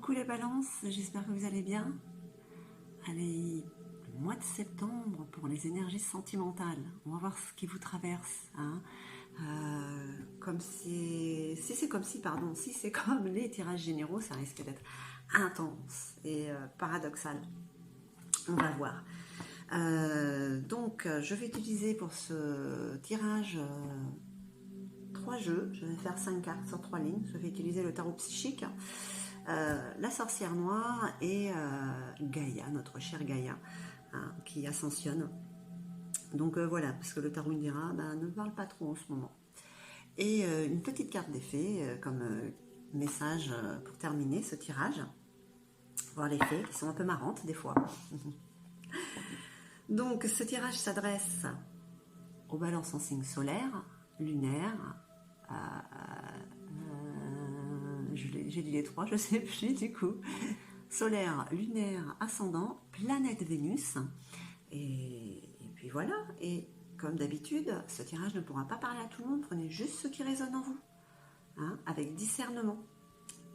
Coucou les balances, j'espère que vous allez bien. Allez, le mois de septembre pour les énergies sentimentales. On va voir ce qui vous traverse. Hein. Comme si c'est comme si, pardon, si c'est comme les tirages généraux, ça risque d'être intense et paradoxal. On va voir. Donc, je vais utiliser pour ce tirage 3 jeux. Je vais faire 5 cartes sur 3 lignes. Je vais utiliser le tarot psychique. La sorcière noire et Gaïa, notre chère Gaïa, hein, qui ascensionne. Donc voilà, parce que le tarot Indira ne parle pas trop en ce moment. Et une petite carte d'effet comme message pour terminer ce tirage. Voir les fées qui sont un peu marrantes des fois. Donc ce tirage s'adresse aux balances en signe solaire, lunaire, j'ai dit les 3, je ne sais plus du coup. Solaire, lunaire, ascendant, planète Vénus. Et puis voilà. Et comme d'habitude, ce tirage ne pourra pas parler à tout le monde. Prenez juste ce qui résonne en vous, hein, avec discernement.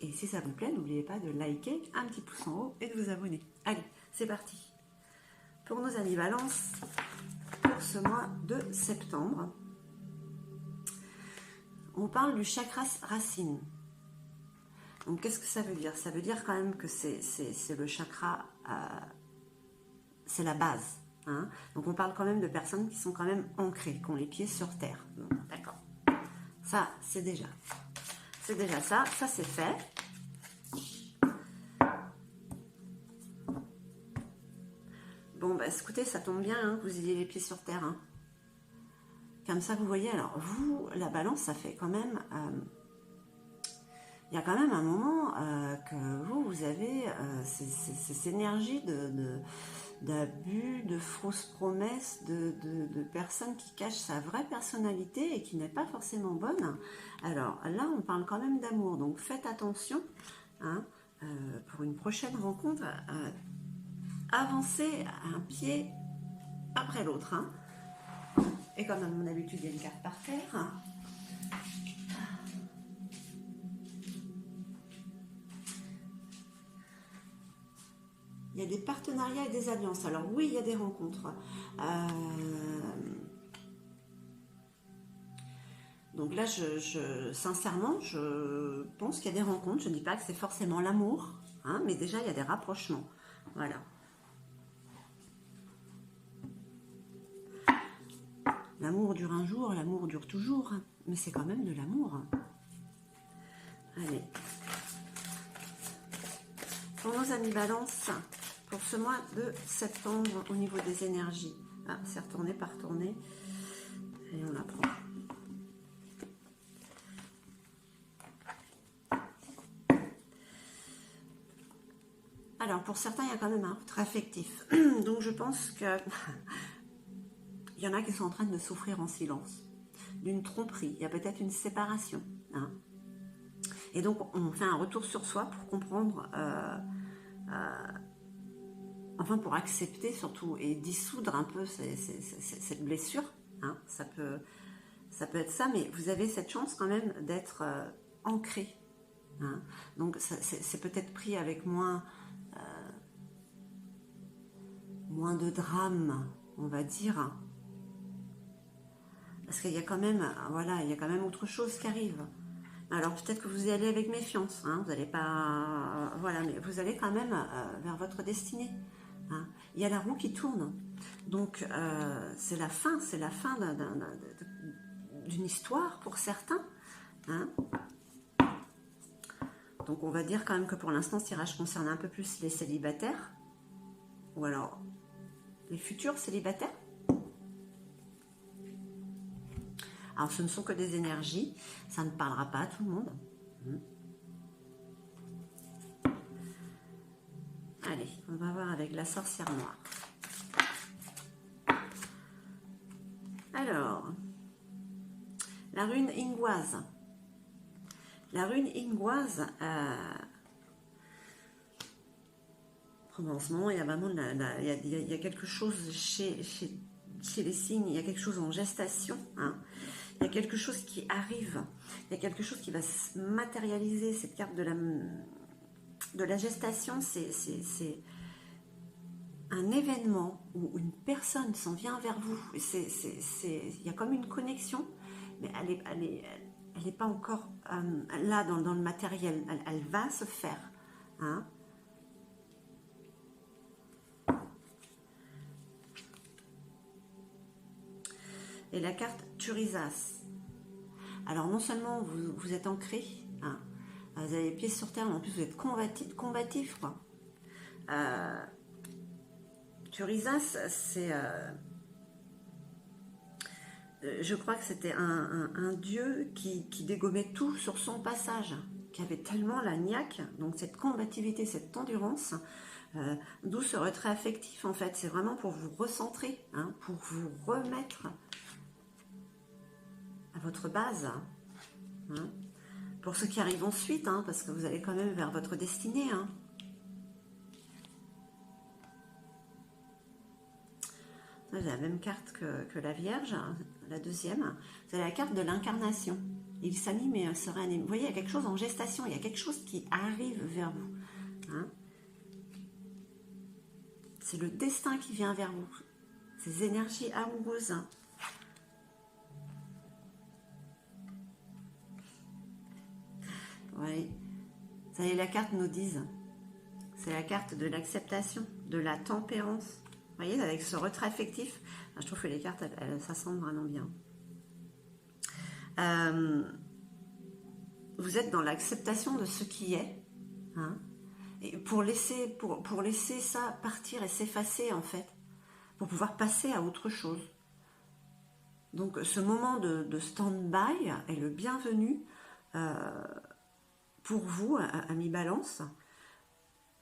Et si ça vous plaît, n'oubliez pas de liker, un petit pouce en haut et de vous abonner. Allez, c'est parti. Pour nos amis Balance, pour ce mois de septembre, on parle du chakra racine. Donc, qu'est-ce que ça veut dire? Ça veut dire quand même que c'est le chakra, c'est la base. Hein. Donc, on parle quand même de personnes qui sont quand même ancrées, qui ont les pieds sur terre. D'accord. Ça, c'est déjà ça. Ça, c'est fait. Bon, bah, écoutez, ça tombe bien hein, que vous ayez les pieds sur terre. Hein. Comme ça, vous voyez, alors, vous, la balance, ça fait quand même... il y a quand même un moment que vous avez ces énergies d'abus, de fausses promesses, de personnes qui cachent sa vraie personnalité et qui n'est pas forcément bonne. Alors là, on parle quand même d'amour, donc faites attention hein, pour une prochaine rencontre, avancez un pied après l'autre. Hein. Et comme à mon habitude, il y a une carte par terre. Hein. Il y a des partenariats et des alliances. Alors oui, il y a des rencontres. Donc là, sincèrement, je pense qu'il y a des rencontres. Je ne dis pas que c'est forcément l'amour, hein, mais déjà, il y a des rapprochements. Voilà. L'amour dure un jour, l'amour dure toujours. Mais c'est quand même de l'amour. Allez. Pour nos amis Balance, pour ce mois de septembre, au niveau des énergies. Ah, c'est retourné, pas retourné. Et on la prend. Alors, pour certains, il y a quand même un autre affectif. Donc, je pense que il y en a qui sont en train de souffrir en silence. D'une tromperie. Il y a peut-être une séparation. Hein. Et donc, on fait un retour sur soi pour comprendre... enfin, pour accepter surtout et dissoudre un peu cette blessure. Hein. Ça peut être ça, mais vous avez cette chance quand même d'être ancré. Hein. Donc, c'est peut-être pris avec moins de drame, on va dire. Parce qu'il y a quand même, voilà, il y a quand même autre chose qui arrive. Alors peut-être que vous y allez avec méfiance, hein, vous n'allez pas, voilà, mais vous allez quand même vers votre destinée. Hein. Il y a la roue qui tourne, donc c'est la fin d'une histoire pour certains. Hein. Donc on va dire quand même que pour l'instant, ce tirage concerne un peu plus les célibataires, ou alors les futurs célibataires. Alors, ce ne sont que des énergies, ça ne parlera pas à tout le monde. Allez, on va voir avec la sorcière noire. Alors, la rune Ingwaz. La rune Ingwaz, en ce moment, il y a vraiment il y a quelque chose chez les signes, il y a quelque chose en gestation, hein. Il y a quelque chose qui arrive, il y a quelque chose qui va se matérialiser, cette carte de de la gestation, c'est un événement où une personne s'en vient vers vous. Il y a comme une connexion, mais elle est pas encore là dans le matériel. Elle va se faire. Hein. Et la carte Turisas. Alors non seulement vous êtes ancré, hein, vous avez les pieds sur terre, mais en plus vous êtes combatif, quoi. Turisas, c'est... je crois que c'était un dieu qui dégommait tout sur son passage, qui avait tellement la niaque, donc cette combativité, cette endurance, d'où ce retrait affectif en fait. C'est vraiment pour vous recentrer, hein, pour vous remettre à votre base. Hein, pour ce qui arrive ensuite, hein, parce que vous allez quand même vers votre destinée. Hein. Vous avez la même carte que la Vierge, la deuxième. Vous avez la carte de l'incarnation. Il s'anime et se réanime. Vous voyez, il y a quelque chose en gestation, il y a quelque chose qui arrive vers vous. Hein. C'est le destin qui vient vers vous. Ces énergies amoureuses. Oui. Vous avez la carte nous disent. C'est la carte de l'acceptation, de la tempérance. Vous voyez, avec ce retrait affectif, je trouve que les cartes, ça semble vraiment bien. Vous êtes dans l'acceptation de ce qui est, hein, et pour laisser ça partir et s'effacer, en fait, pour pouvoir passer à autre chose. Donc, ce moment de stand-by est le bienvenu pour vous, à mi-balance,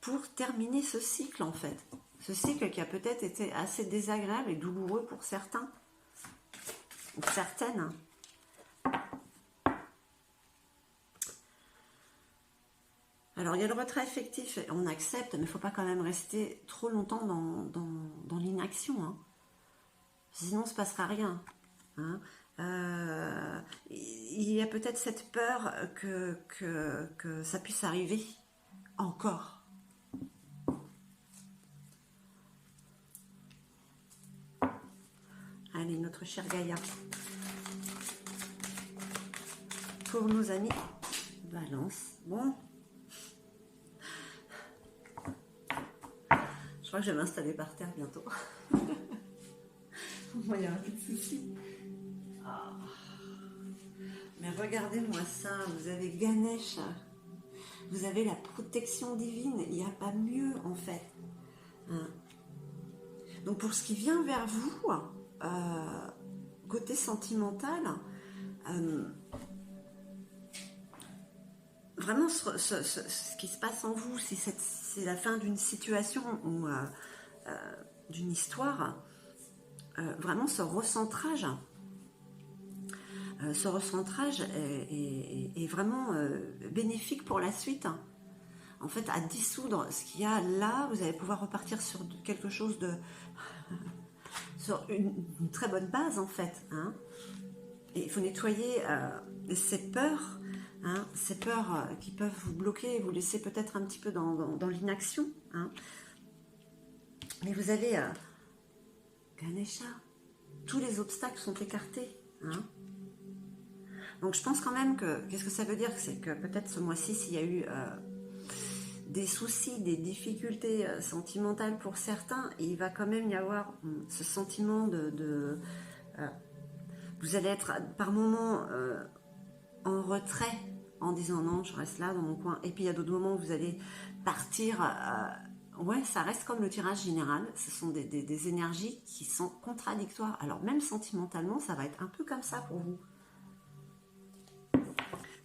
pour terminer ce cycle, en fait. Ce cycle qui a peut-être été assez désagréable et douloureux pour certains, ou certaines. Alors, il y a le retrait affectif, on accepte, mais il ne faut pas quand même rester trop longtemps dans l'inaction. Hein. Sinon, il ne se passera rien. Hein. Il y a peut-être cette peur que ça puisse arriver encore. Allez, notre chère Gaïa. Pour nos amis Balance. Bon. Je crois que je vais m'installer par terre bientôt. Moi, il n'y aura plus de soucis. Ah. Mais regardez-moi ça. Vous avez Ganesh. Vous avez la protection divine. Il n'y a pas mieux, en fait. Hein. Donc, pour ce qui vient vers vous... côté sentimental, vraiment ce qui se passe en vous, c'est la fin d'une situation ou d'une histoire, vraiment ce recentrage est vraiment bénéfique pour la suite. En fait, à dissoudre ce qu'il y a là, vous allez pouvoir repartir sur quelque chose de... sur une très bonne base, en fait. Hein. Et il faut nettoyer ces peurs, hein, ces peurs qui peuvent vous bloquer et vous laisser peut-être un petit peu dans l'inaction. Hein. Mais vous avez Ganesha, tous les obstacles sont écartés. Hein. Donc je pense quand même que, qu'est-ce que ça veut dire? C'est que peut-être ce mois-ci, s'il y a eu... des soucis, des difficultés sentimentales pour certains, et il va quand même y avoir ce sentiment vous allez être par moments en retrait, en disant non, je reste là dans mon coin, et puis il y a d'autres moments où vous allez partir, ouais, ça reste comme le tirage général, ce sont des énergies qui sont contradictoires, alors même sentimentalement, ça va être un peu comme ça pour vous.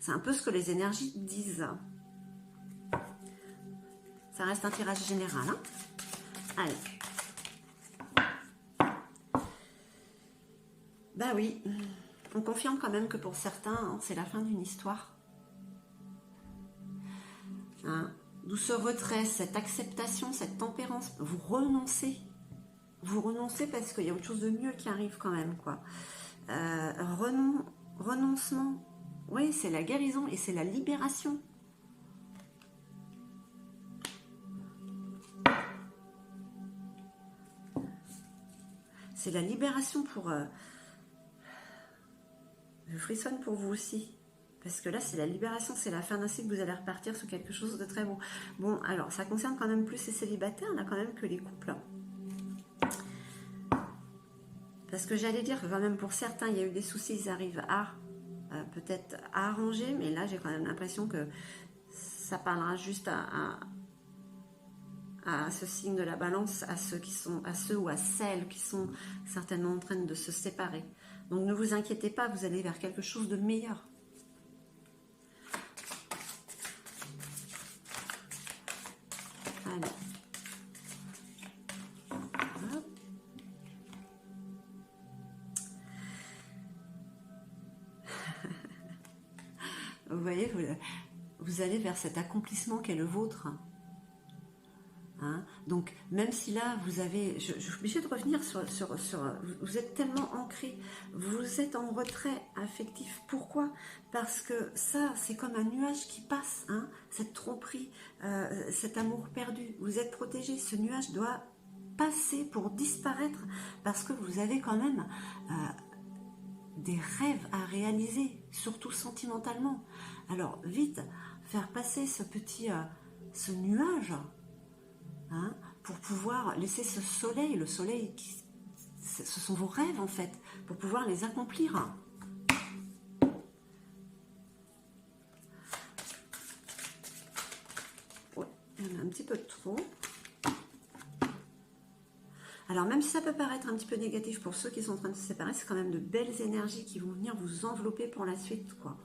C'est un peu ce que les énergies disent. Ça reste un tirage général. Hein. Allez. Bah oui, on confirme quand même que pour certains, hein, c'est la fin d'une histoire. Hein. D'où ce retrait, cette acceptation, cette tempérance. Vous renoncez. Vous renoncez parce qu'il y a autre chose de mieux qui arrive quand même, quoi. Renoncement. Oui, c'est la guérison et c'est la libération. C'est la libération pour... je frissonne pour vous aussi. Parce que là, c'est la libération, c'est la fin d'un cycle, vous allez repartir sur quelque chose de très beau. Bon, alors, ça concerne quand même plus les célibataires, là, quand même, que les couples. Parce que j'allais dire que quand même, pour certains, il y a eu des soucis, ils arrivent à, peut-être, à arranger, mais là, j'ai quand même l'impression que ça parlera juste à ce signe de la balance, à ceux ou à celles qui sont certainement en train de se séparer. Donc, ne vous inquiétez pas, vous allez vers quelque chose de meilleur. Allez. Hop. Vous voyez, vous allez vers cet accomplissement qu'est le vôtre. Hein? Donc, même si là, vous avez... Je suis obligée de revenir sur... Vous êtes tellement ancré, vous êtes en retrait affectif. Pourquoi? Parce que ça, c'est comme un nuage qui passe, hein? Cette tromperie, cet amour perdu. Vous êtes protégé, ce nuage doit passer pour disparaître, parce que vous avez quand même des rêves à réaliser, surtout sentimentalement. Alors, vite, faire passer ce nuage... Hein, pour pouvoir laisser ce soleil, le soleil, ce sont vos rêves en fait, pour pouvoir les accomplir. Ouais, il y en a un petit peu trop. Alors même si ça peut paraître un petit peu négatif pour ceux qui sont en train de se séparer, c'est quand même de belles énergies qui vont venir vous envelopper pour la suite, quoi.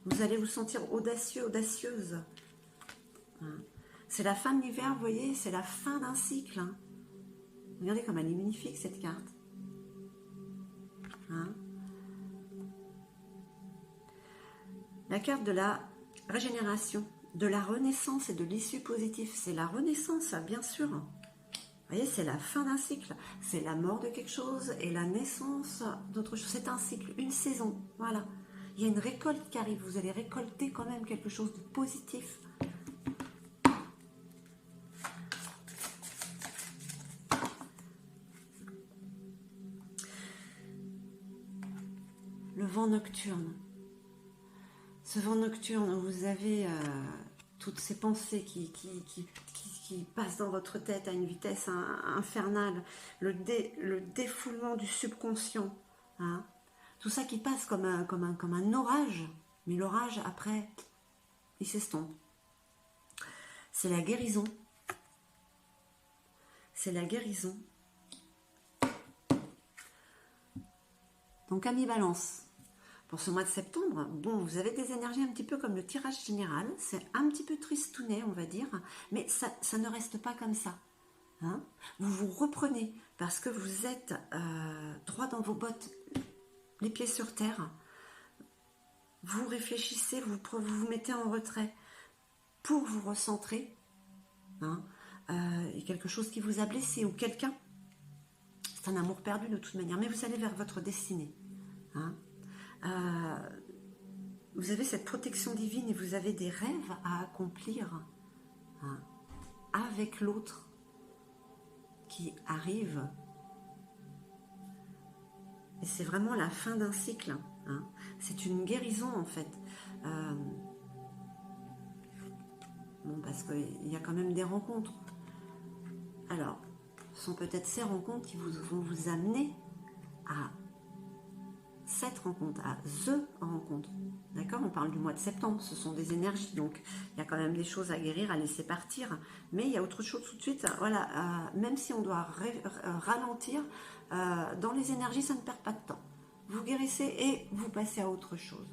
Vous allez vous sentir audacieux, audacieuse. C'est la fin de l'hiver, vous voyez, c'est la fin d'un cycle. Hein. Regardez comme elle est magnifique, cette carte. Hein. La carte de la régénération, de la renaissance et de l'issue positive. C'est la renaissance, bien sûr. Vous voyez, c'est la fin d'un cycle. C'est la mort de quelque chose et la naissance d'autre chose. C'est un cycle, une saison. Voilà. Il y a une récolte qui arrive. Vous allez récolter quand même quelque chose de positif. Le vent nocturne. Ce vent nocturne où vous avez toutes ces pensées qui passent dans votre tête à une vitesse infernale, le défoulement du subconscient, hein. Tout ça qui passe comme un orage, mais l'orage après, il s'estompe. C'est la guérison. C'est la guérison. Donc, amis Balance, pour ce mois de septembre, bon, vous avez des énergies un petit peu comme le tirage général. C'est un petit peu tristounet, on va dire, mais ça ne reste pas comme ça. Hein? Vous vous reprenez parce que vous êtes droit dans vos bottes, les pieds sur terre. Vous réfléchissez, vous vous mettez en retrait pour vous recentrer. Hein? Et quelque chose qui vous a blessé ou quelqu'un. C'est un amour perdu de toute manière, mais vous allez vers votre destinée. Hein? Vous avez cette protection divine et vous avez des rêves à accomplir, hein, avec l'autre qui arrive. Et c'est vraiment la fin d'un cycle. Hein. C'est une guérison en fait. Bon, parce qu'il y a quand même des rencontres. Alors, ce sont peut-être ces rencontres qui vont vous amener à cette rencontre, à THE rencontre. D'accord? On parle du mois de septembre, ce sont des énergies, donc il y a quand même des choses à guérir, à laisser partir, mais il y a autre chose tout de suite. Voilà, même si on doit ralentir, dans les énergies, ça ne perd pas de temps. Vous guérissez et vous passez à autre chose.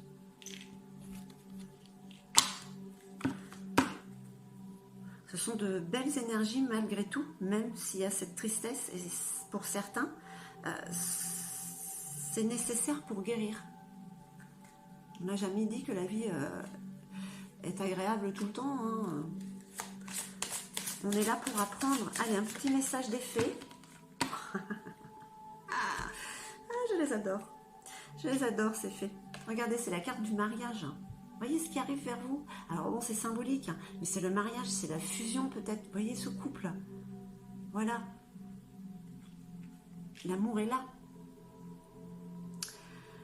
Ce sont de belles énergies malgré tout, même s'il y a cette tristesse, et pour certains, c'est nécessaire pour guérir. On n'a jamais dit que la vie est agréable tout le temps. Hein. On est là pour apprendre. Allez, un petit message des fées. Je les adore. Je les adore, ces fées. Regardez, c'est la carte du mariage. Voyez ce qui arrive vers vous. Alors bon, c'est symbolique, hein, mais c'est le mariage, c'est la fusion peut-être. Voyez ce couple. Voilà. L'amour est là.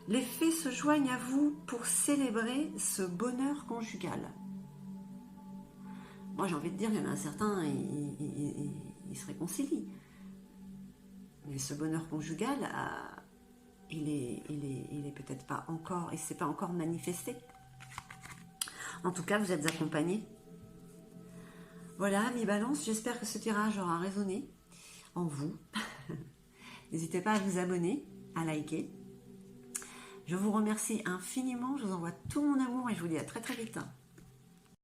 Les fées se joignent à vous pour célébrer ce bonheur conjugal. Moi, j'ai envie de dire, il y en a un certain, il se réconcilie. Mais ce bonheur conjugal, il est peut-être pas encore, et c'est pas encore manifesté. En tout cas, vous êtes accompagnés. Voilà, mes balances, j'espère que ce tirage aura résonné en vous. N'hésitez pas à vous abonner, à liker. Je vous remercie infiniment, je vous envoie tout mon amour et je vous dis à très très vite.